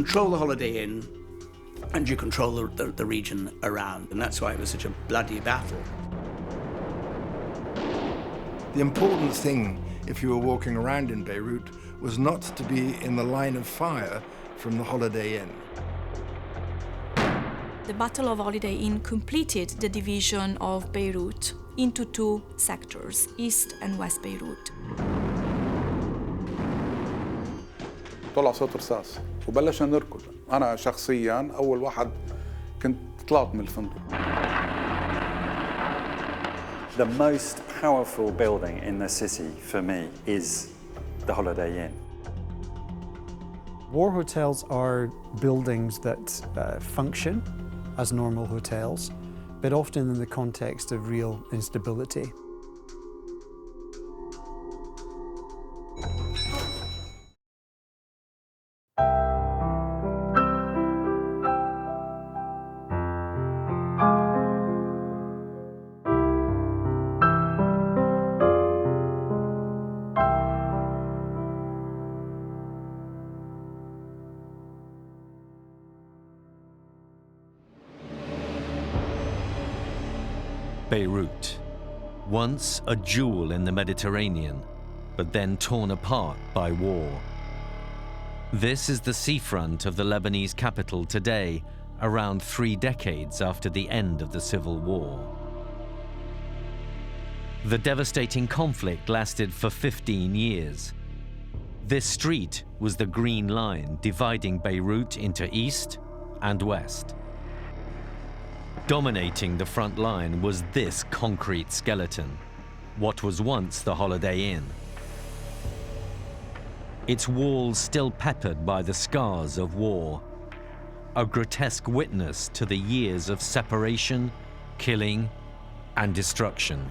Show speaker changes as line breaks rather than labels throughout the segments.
control the Holiday Inn and you control the region around, and that's why it was such a bloody battle.
The important thing, if you were walking around in Bejrut, was not to be in the line of fire from the Holiday Inn.
The Battle of Holiday Inn completed the division of Bejrut into two sectors, East and West Bejrut.
طلع صوت رصاص وبلشنا نركض. أنا شخصياً أول واحد كنت طلعت من الفندق.
The most powerful building in the city for me is the Holiday Inn.
War hotels are buildings that function as normal hotels, but often in the context of real instability.
Bejrut, once a jewel in the Mediterranean, but then torn apart by war. This is the seafront of the Lebanese capital today, around 3 decades after the end of the civil war. The devastating conflict lasted for 15 years. This street was the green line dividing Bejrut into east and west. Dominating the front line was this concrete skeleton, what was once the Holiday Inn. Its walls still peppered by the scars of war, a grotesque witness to the years of separation, killing, and destruction.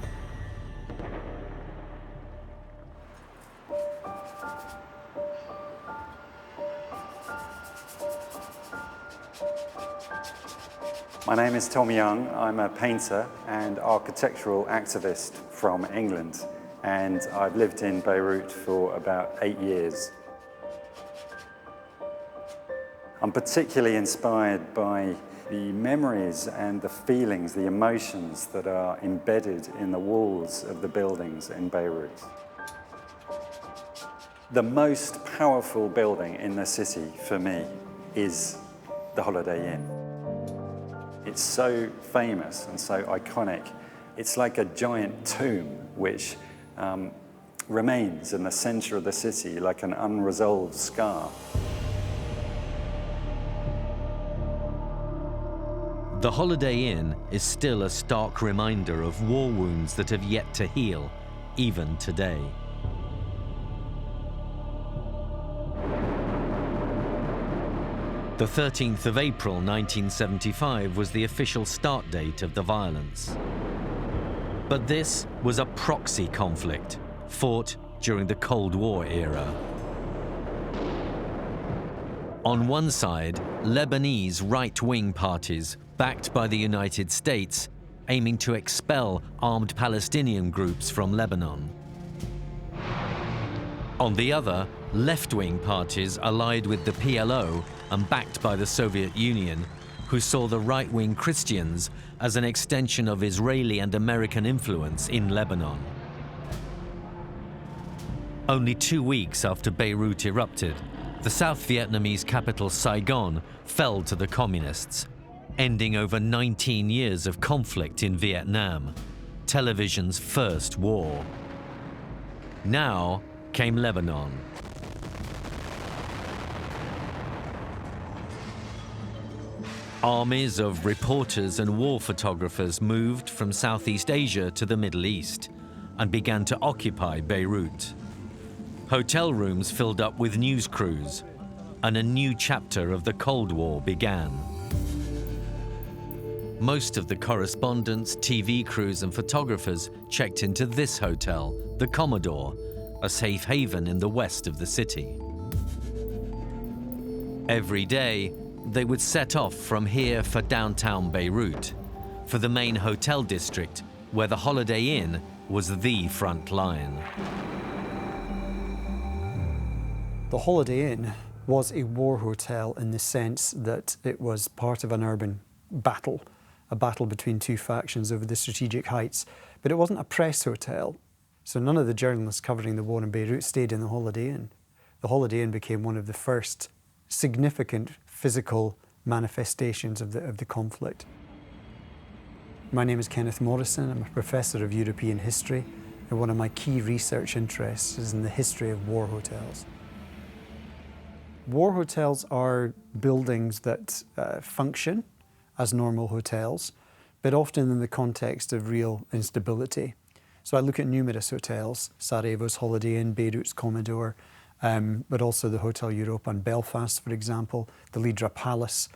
My name is Tom Young. I'm a painter and architectural activist from England, and I've lived in Bejrut for about 8 years. I'm particularly inspired by the memories and the feelings, the emotions that are embedded in the walls of the buildings in Bejrut. The most powerful building in the city for me is the Holiday Inn. It's so famous and so iconic. It's like a giant tomb which remains in the center of the city like an unresolved scar.
The Holiday Inn is still a stark reminder of war wounds that have yet to heal, even today. The 13th of April 1975 was the official start date of the violence. But this was a proxy conflict fought during the Cold War era. On one side, Lebanese right-wing parties backed by the United States aiming to expel armed Palestinian groups from Lebanon. On the other, left-wing parties allied with the PLO and backed by the Soviet Union, who saw the right-wing Christians as an extension of Israeli and American influence in Lebanon. Only 2 weeks after Bejrut erupted, the South Vietnamese capital Saigon fell to the communists, ending over 19 years of conflict in Vietnam, television's first war. Now came Lebanon. Armies of reporters and war photographers moved from Southeast Asia to the Middle East and began to occupy Bejrut. Hotel rooms filled up with news crews, and a new chapter of the Cold War began. Most of the correspondents, TV crews and photographers checked into this hotel, the Commodore, a safe haven in the west of the city. Every day, they would set off from here for downtown Bejrut, for the main hotel district, where the Holiday Inn was the front line.
The Holiday Inn was a war hotel in the sense that it was part of an urban battle, a battle between two factions over the strategic heights. But it wasn't a press hotel. So none of the journalists covering the war in Bejrut stayed in the Holiday Inn. The Holiday Inn became one of the first significant physical manifestations of the conflict. My name is Kenneth Morrison. I'm a professor of European history, and one of my key research interests is in the history of war hotels. War hotels are buildings that function as normal hotels, but often in the context of real instability. So I look at numerous hotels, Sarajevo's Holiday Inn, Beirut's Commodore, but also the Hotel Europa in Belfast, for example, the Lidra Palace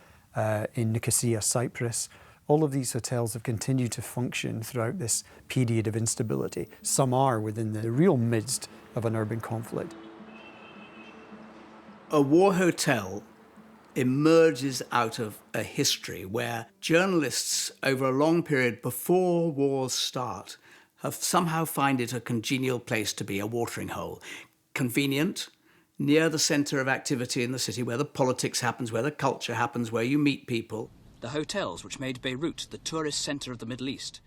in Nicosia, Cyprus. All of these hotels have continued to function throughout this period of instability. Some are within the real midst of an urban conflict.
A war hotel emerges out of a history where journalists over a long period before wars start have somehow find it a congenial place to be, a watering hole. Convenient, near the centre of activity in the city, where the politics happens, where the culture happens, where you meet people.
The hotels which made Bejrut the tourist centre of the Middle East.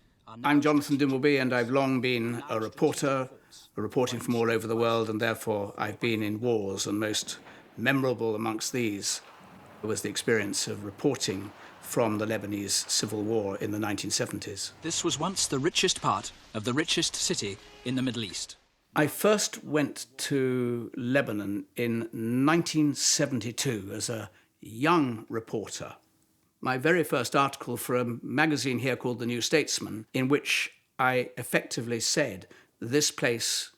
I'm Jonathan Dimbleby, and I've long been a reporter, reporting from all over the world, and therefore I've been in wars, and most memorable amongst these was the experience of reporting from the Lebanese civil war in the 1970s.
This was once the richest part of the richest city in the Middle East.
I first went to Lebanon in 1972 as a young reporter. My very first article for a magazine here called The New Statesman, in which I effectively said, this place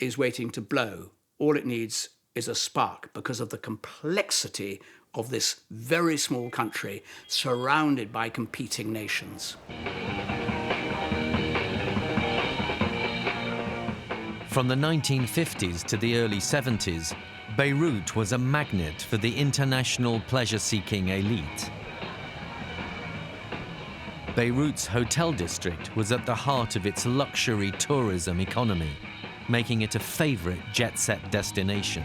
is waiting to blow. All it needs is a spark because of the complexity of this very small country surrounded by competing nations.
From the 1950s to the early 70s, Bejrut was a magnet for the international pleasure-seeking elite. Beirut's hotel district was at the heart of its luxury tourism economy, making it a favorite jet-set destination.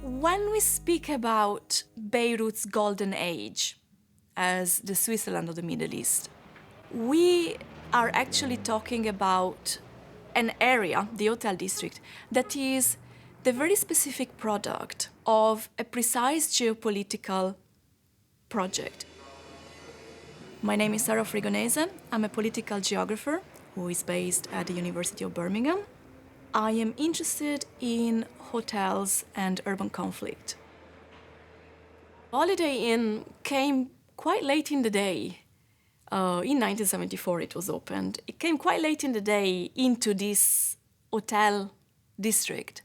When we speak about Beirut's golden age as the Switzerland of the Middle East, we are actually talking about an area, the hotel district, that is the very specific product of a precise geopolitical project. My name is Sarah Frigonese. I'm a political geographer who is based at the University of Birmingham. I am interested in hotels and urban conflict. Holiday Inn came quite late in the day. In 1974 it was opened. It came quite late in the day into this hotel district,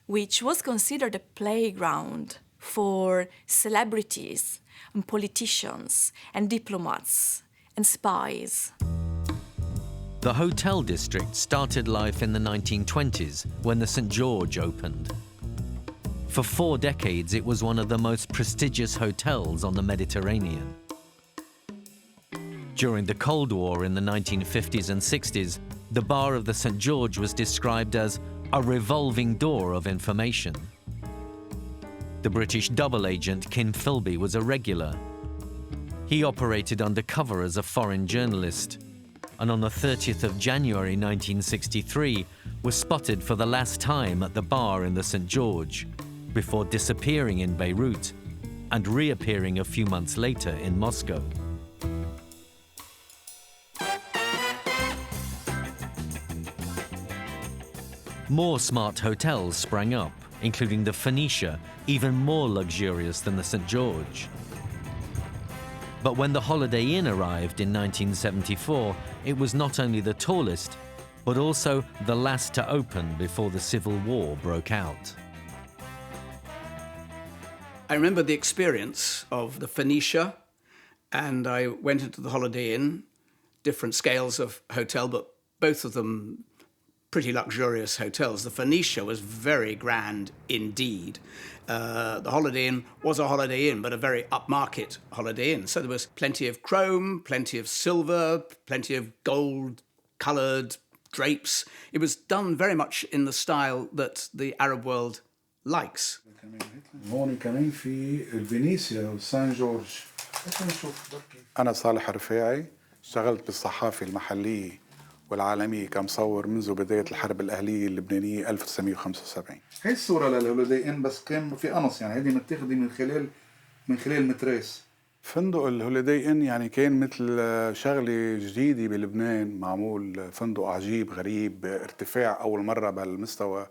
which was considered a playground for celebrities and politicians and diplomats and spies.
The hotel district started life in the 1920s when the St. George opened. For 4 decades, it was one of the most prestigious hotels on the Mediterranean. During the Cold War in the 1950s and 60s, the bar of the St. George was described as a revolving door of information. The British double agent Kin Philby was a regular. He operated undercover as a foreign journalist, and on the 30th of January 1963 was spotted for the last time at the bar in the St. George, before disappearing in Bejrut and reappearing a few months later in Moscow. More smart hotels sprang up, including the Phoenicia, even more luxurious than the St. George. But when the Holiday Inn arrived in 1974, it was not only the tallest, but also the last to open before the Civil War broke out.
I remember the experience of the Phoenicia, and I went into the Holiday Inn, different scales of hotel, but both of them pretty luxurious hotels. The Phoenicia was very grand indeed. The Holiday Inn was a Holiday Inn, but a very upmarket Holiday Inn. So there was plenty of chrome, plenty of silver, plenty of gold coloured drapes. It was done very much in the style that the Arab world likes.
هون كمان في الفينيسيا وسان جورج. أنا صالح رفاعي، اشتغلت بالصحافة المحلية والعالمية كمصور منذ بداية الحرب الأهلية اللبنانية 1975. هي الصورة للهوليداي إن بس كان في قنص، يعني هذه متاخدة من خلال متراس. فندق الهوليداي إن يعني كان مثل شغلة جديدة بلبنان، معمول فندق عجيب غريب، ارتفاع أول مرة بهالمستوى،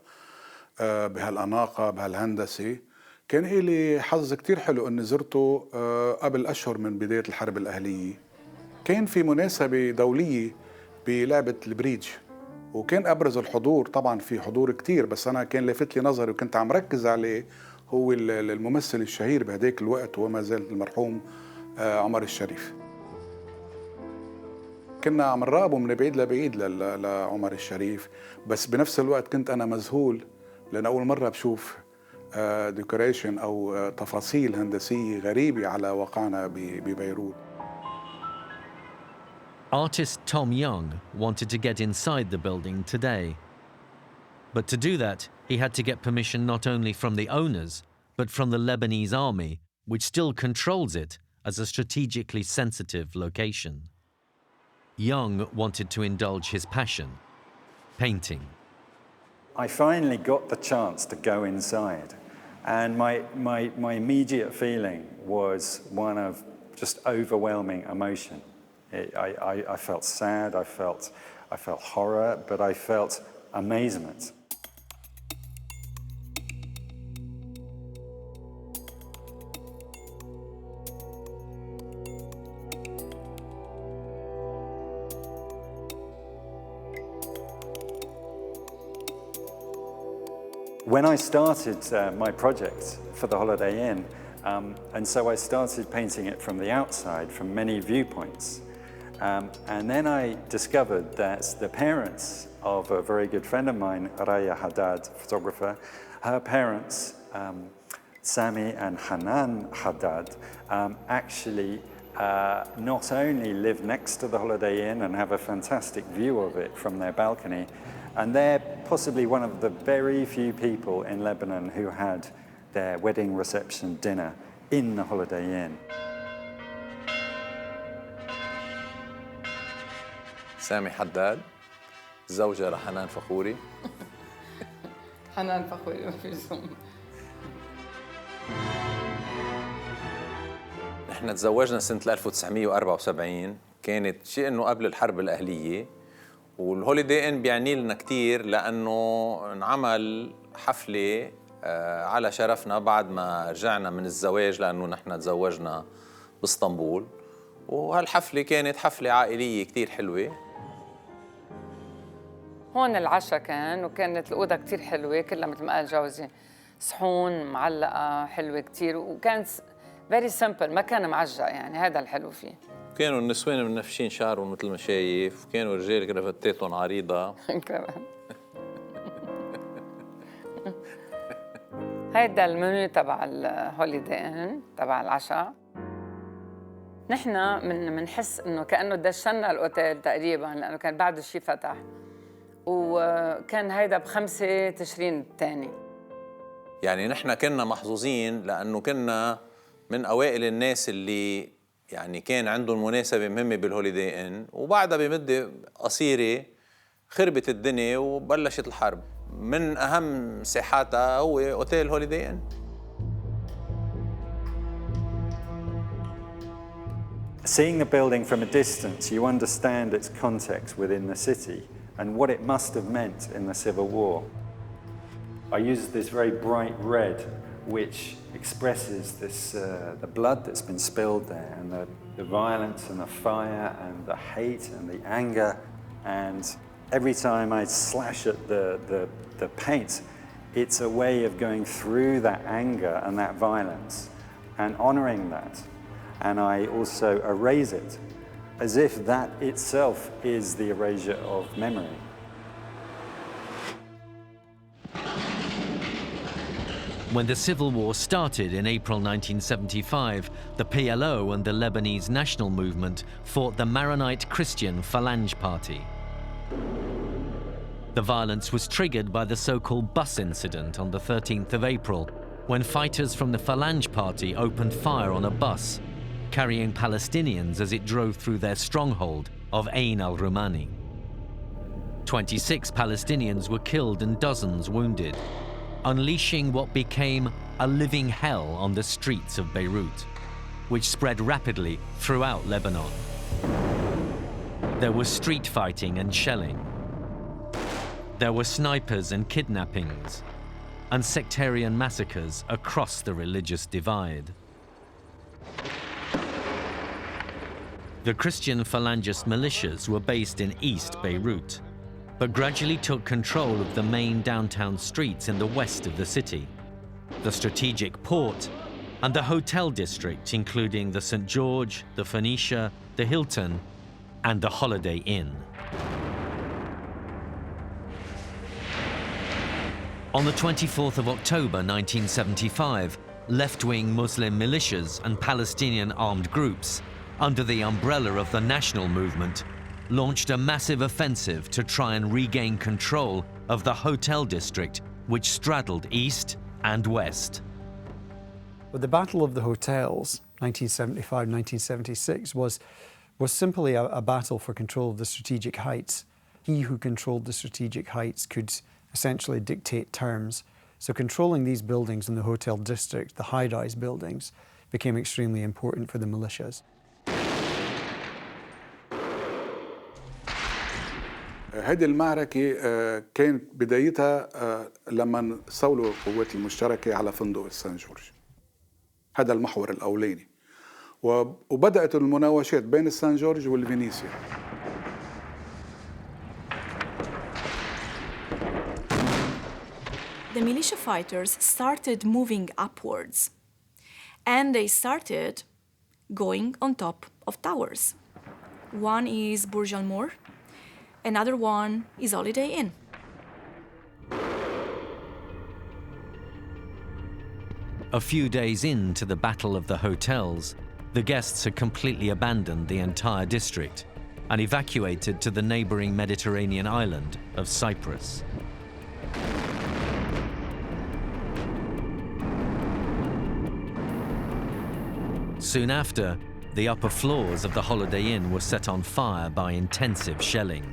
بهالأناقة بهالهندسة. كان إلي حظ كتير حلو أني زرته قبل أشهر من بداية الحرب الأهلية. كان في مناسبة دولية بلعبة البريدج، وكان أبرز الحضور، طبعا في حضور كتير، بس أنا كان لافت لي نظري وكنت عم ركز عليه هو الممثل الشهير بهداك الوقت وما زال المرحوم عمر الشريف. كنا عم نراقبه من بعيد لبعيد لعمر الشريف، بس بنفس الوقت كنت أنا مذهول لأن أول مرة بشوف ديكوريشن أو تفاصيل هندسية غريبة على واقعنا ببيروت.
Artist Tom Young wanted to get inside the building today. But to do that, he had to get permission not only from the owners, but from the Lebanese army, which still controls it as a strategically sensitive location. Young wanted to indulge his passion, painting.
I finally got the chance to go inside, and my immediate feeling was one of just overwhelming emotion. I felt sad, I felt horror, but I felt amazement. When I started my project for the Holiday Inn, and so I started painting it from the outside, from many viewpoints. And then I discovered that the parents of a very good friend of mine, Raya Haddad, photographer, her parents, Sami and Hanan Haddad, actually not only live next to the Holiday Inn and have a fantastic view of it from their balcony, and they're possibly one of the very few people in Lebanon who had their wedding reception dinner in the Holiday Inn.
سامي حداد، زوجة لحنان فخوري.
حنان فخوري ما في زوم.
نحن تزوجنا سنة 1974، كانت شيء إنه قبل الحرب الأهلية، والهوليداي إن بيعني لنا كتير لأنه انعمل حفلة على شرفنا بعد ما رجعنا من الزواج، لأنه نحن تزوجنا باسطنبول، وهالحفلة كانت حفلة عائلية كتير حلوة.
هون العشاء كان، وكانت الأوضة كتير حلوة، كلها مثل ما قال جوزي صحون معلقة حلوة كتير، وكان very simple، ما كان معجق، يعني هذا الحلو فيه.
كانوا النسوان منفشين شعرهم مثل ما شايف، وكانوا الرجال كرافتاتهم عريضة. كمان.
هيدا المنيو تبع الهوليداي إن، تبع العشاء. نحن منحس إنه كأنه دشنا الأوتيل تقريباً، لأنه كان بعد الشي فتح، وكان هيدا ب5 تشرين الثاني.
يعني نحن كنا محظوظين لأنه كنا من أوائل الناس اللي يعني كان عندهم مناسبة مهمة بالهوليداي إن، وبعدها بمدة قصيرة خربت الدنيا وبلشت الحرب. من أهم ساحاتها هو أوتيل هوليداي إن.
Seeing the building from a distance, you understand its context within the city and what it must have meant in the Civil War. I use this very bright red, which expresses this, the blood that's been spilled there, and the violence and the fire and the hate and the anger. And every time I slash at the paint, it's a way of going through that anger and that violence and honoring that. And I also erase it as if that itself is the erasure of memory.
When the Civil War started in April 1975, the PLO and the Lebanese National Movement fought the Maronite Christian Phalange Party. The violence was triggered by the so-called bus incident on the 13th of April, when fighters from the Falange Party opened fire on a bus, carrying Palestinians as it drove through their stronghold of Ain al-Rumani. 26 Palestinians were killed and dozens wounded, unleashing what became a living hell on the streets of Bejrut, which spread rapidly throughout Lebanon. There was street fighting and shelling. There were snipers and kidnappings, and sectarian massacres across the religious divide. The Christian Falangist militias were based in East Bejrut, but gradually took control of the main downtown streets in the west of the city, the strategic port, and the hotel district, including the St. George, the Phoenicia, the Hilton, and the Holiday Inn. On the 24th of October 1975, left-wing Muslim militias and Palestinian armed groups, under the umbrella of the national movement, launched a massive offensive to try and regain control of the hotel district, which straddled east and west.
But the Battle of the Hotels, 1975-1976, was simply a battle for control of the strategic heights. He who controlled the strategic heights could essentially dictate terms. So controlling these buildings in the hotel district, the high-rise buildings, became extremely important for the militias.
هذه المعركة كانت بدايتها لما استولوا القوات المشتركة على فندق السان جورج. هذا المحور الأولاني. وبدأت المناوشات بين السان جورج والفينيسيا.
The militia fighters started moving upwards, and they started going on top of towers. One is Burj Al Mour, another one is Holiday Inn.
A few days into the Battle of the Hotels, the guests had completely abandoned the entire district and evacuated to the neighboring Mediterranean island of Cyprus. Soon after, the upper floors of the Holiday Inn were set on fire by intensive shelling.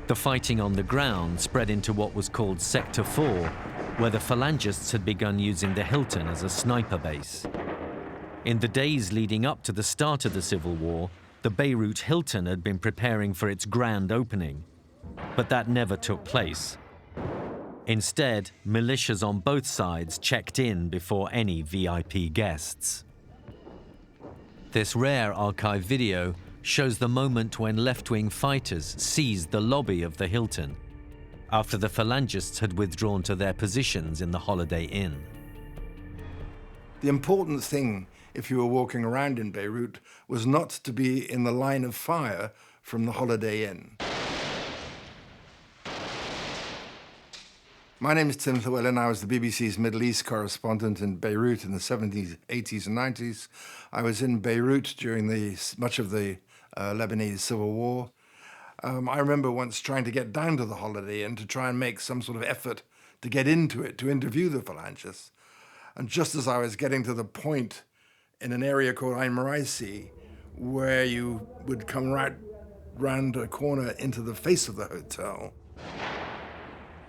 The fighting on the ground spread into what was called Sector 4, where the Phalangists had begun using the Hilton as a sniper base. In the days leading up to the start of the civil war, the Bejrut Hilton had been preparing for its grand opening, but that never took place. Instead, militias on both sides checked in before any VIP guests. This rare archive video shows the moment when left-wing fighters seized the lobby of the Hilton, after the Phalangists had withdrawn to their positions in the Holiday Inn.
The important thing, if you were walking around in Bejrut, was not to be in the line of fire from the Holiday Inn. My name is Tim Llewellyn. I was the BBC's Middle East correspondent in Bejrut in the 70s, 80s and 90s. I was in Bejrut during much of the Lebanese civil war. I remember once trying to get down to the Holiday Inn to try and make some sort of effort to get into it, to interview the Phalangists. And just as I was getting to the point in an area called Ain Maraisi, where you would come right round a corner into the face of the hotel,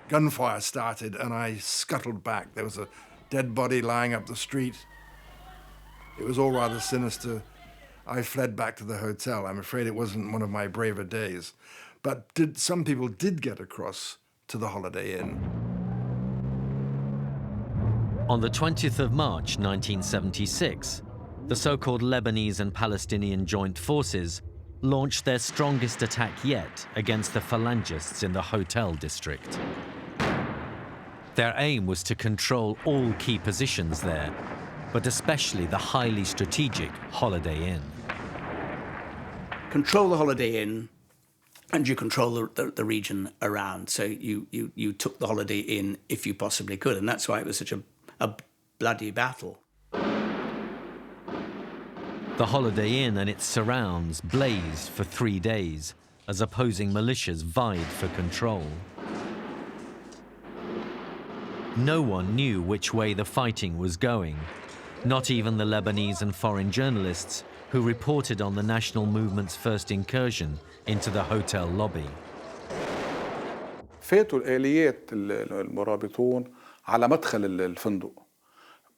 gunfire started and I scuttled back. There was a dead body lying up the street. It was all rather sinister. I fled back to the hotel. I'm afraid it wasn't one of my braver days. But some people did get across to the Holiday Inn.
On the 20th of March 1976, the so-called Lebanese and Palestinian Joint Forces launched their strongest attack yet against the Phalangists in the hotel district. Their aim was to control all key positions there, but especially the highly strategic Holiday Inn.
Control the Holiday Inn, and you control the region around. So you took the Holiday Inn if you possibly could, and that's why it was such a bloody battle.
The Holiday Inn and its surrounds blazed for 3 days as opposing militias vied for control. No one knew which way the fighting was going, not even the Lebanese and foreign journalists who reported on the national movement's first incursion into the hotel lobby.
فاتوا الآليات المرابطون على مدخل الفندق.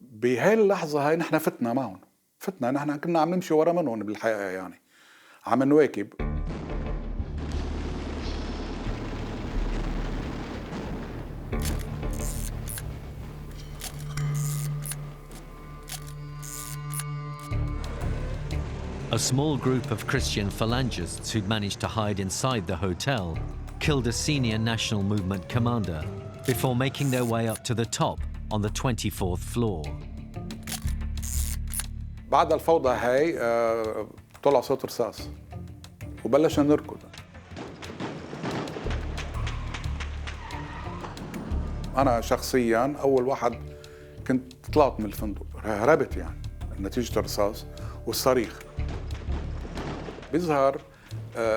بهاي اللحظة هاي نحن فتنا معهم. فتنا نحن كنا عم نمشي ورا منهم بالحقيقة يعني. عم نواكب.
A small group of Christian phalangists who'd managed to hide inside the hotel killed a senior national movement commander before making their way up to the top on the 24th floor.
بعد الفوضى هاي طلع صوت رصاص وبلشنا نركض. أنا شخصياً أول واحد كنت طلعت من الفندق، هربت يعني نتيجة الرصاص والصريخ. بيظهر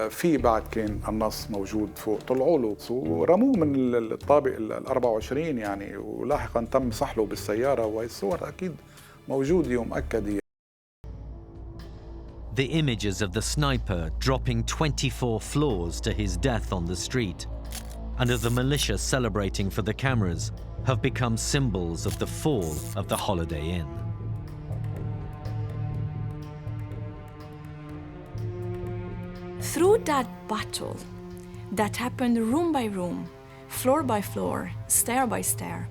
في بعد كان النص موجود فوق، طلعوا له ورموه من الطابق ال24 يعني، ولاحقاً تم سحله بالسيارة، وهي الصور أكيد موجودة ومؤكدة.
The images of the sniper dropping 24 floors to his death on the street and of the militia celebrating for the cameras have become symbols of the fall of the Holiday Inn.
Through that battle that happened room by room, floor by floor, stair by stair,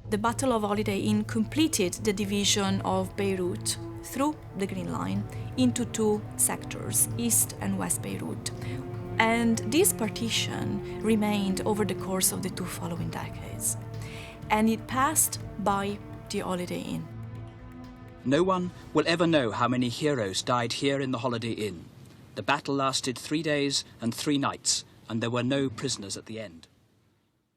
the Battle of Holiday Inn completed the division of Bejrut through the Green Line into 2 sectors, East and West Bejrut. And this partition remained over the course of the 2 following decades. And it passed by the Holiday Inn.
No one will ever know how many heroes died here in the Holiday Inn. The battle lasted 3 days and 3 nights, and there were no prisoners at the end.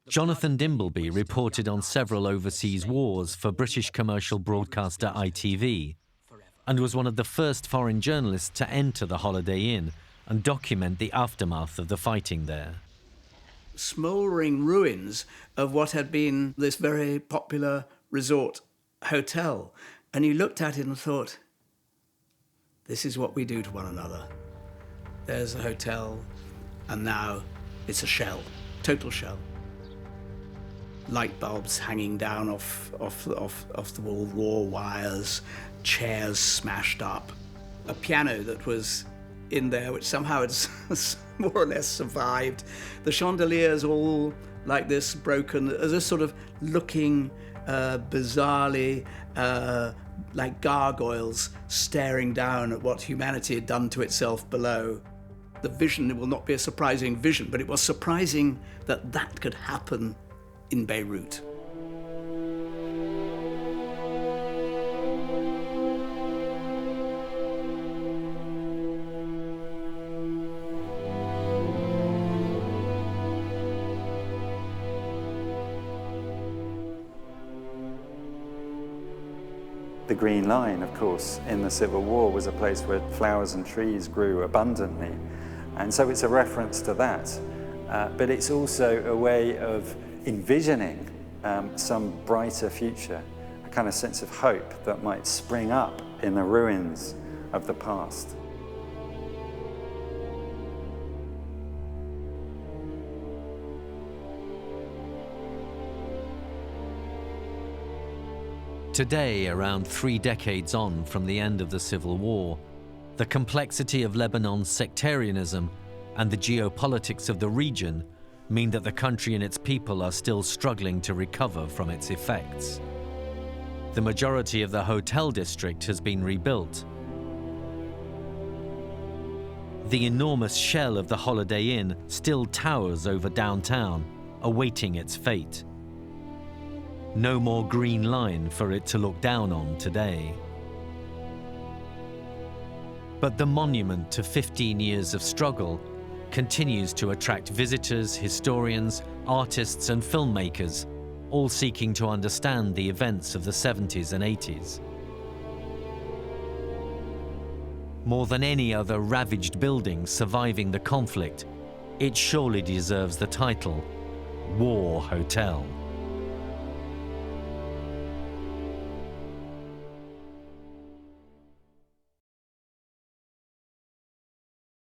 Jonathan Dimbleby reported on several overseas wars for British commercial broadcaster ITV and was one of the first foreign journalists to enter the Holiday Inn and document the aftermath of the fighting there.
Smouldering ruins of what had been this very popular resort hotel. And you looked at it and thought, this is what we do to one another. There's a hotel, and now it's a shell, total shell. Light bulbs hanging down off the wall, raw wires, chairs smashed up, a piano that was in there, which somehow had more or less survived. The chandeliers all like this, broken, as a sort of looking bizarrely like gargoyles staring down at what humanity had done to itself below. The vision, it will not be a surprising vision, but it was surprising that that could happen in Bejrut.
The Green Line, of course, in the Civil War was a place where flowers and trees grew abundantly. And so it's a reference to that. But it's also a way of envisioning some brighter future, a kind of sense of hope that might spring up in the ruins of the past.
Today, around 3 decades on from the end of the Civil War, the complexity of Lebanon's sectarianism and the geopolitics of the region mean that the country and its people are still struggling to recover from its effects. The majority of the hotel district has been rebuilt. The enormous shell of the Holiday Inn still towers over downtown, awaiting its fate. No more Green Line for it to look down on today. But the monument to 15 years of struggle continues to attract visitors, historians, artists and filmmakers, all seeking to understand the events of the 70s and 80s. More than any other ravaged building surviving the conflict, it surely deserves the title War Hotel.